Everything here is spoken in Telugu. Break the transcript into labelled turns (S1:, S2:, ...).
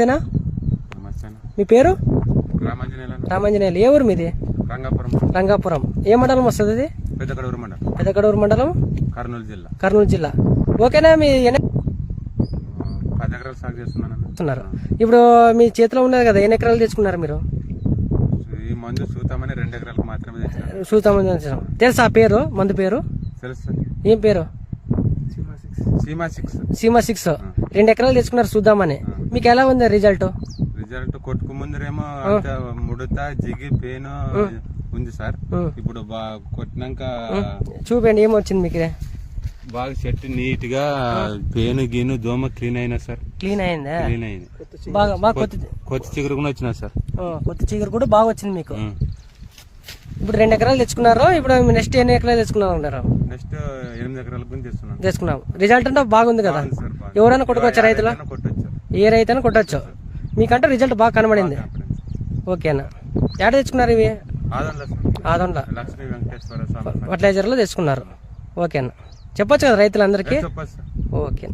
S1: నమస్తేనా. మీ పేరు? రామాంజనేయులు. ఏ ఊరు మీది? రంగాపురం. ఏ మండలం వస్తుంది అది? పెద్దకడూరు మండలం, కర్నూలు జిల్లా. ఓకేనా? మీ
S2: 10 ఎకరాలు సాగు చేస్తున్నారు.
S1: ఇప్పుడు మీ చేతిలో ఉన్నది కదా, ఎన్ని ఎకరాలు తెచ్చుకున్నారు మీరు?
S2: ఈ మందు సూతామని 2 ఎకరాలకు మాత్రమే తెచ్చారు.
S1: సూతామని తెలుసా? ఆ పేరు, మందు పేరు
S2: తెలుసు.
S1: ఏం పేరు? సీమా 6. 2 ఎకరాలు తెచ్చుకున్నారు చూద్దామని. మీకు ఎలా ఉంది రిజల్ట్?
S2: కొట్టుకు ముందరేమో ముడత, జిగి, పేను ఉంది సార్. ఇప్పుడు కొట్టినాక
S1: చూపండి ఏమొచ్చింది మీకు.
S2: బాగా చెట్టు నీట్ గా పేను గీను దోమ క్లీన్ అయినా సార్.
S1: క్లీన్ అయిందా?
S2: క్లీన్ అయింది.
S1: బాగా
S2: కొత్త చిగురు కూడా వచ్చినా సార్.
S1: కొత్త చిగురు కూడా బాగా వచ్చింది మీకు. ఇప్పుడు 2 ఎకరాలు తెచ్చుకున్నారు. ఇప్పుడు నెక్స్ట్ ఎన్ని ఎకరాలు తెచ్చుకున్నారు అన్నారు?
S2: నెక్స్ట్ 8 ఎకరాలకు
S1: తెచ్చుకున్నాం. రిజల్ట్ అంటే బాగుంది కదా. ఎవరైనా కొట్టుకోవచ్చు, రైతులు ఏ రైతు అయినా కొట్టచ్చు. మీకంటే రిజల్ట్ బాగా కనబడింది. ఓకేనా? ఎక్కడ తెచ్చుకున్నారు ఇవి? ఆదంలో ఫర్టిలైజర్లో తెచ్చుకున్నారు. ఓకేనా? చెప్పొచ్చు కదా రైతులందరికీ. ఓకే.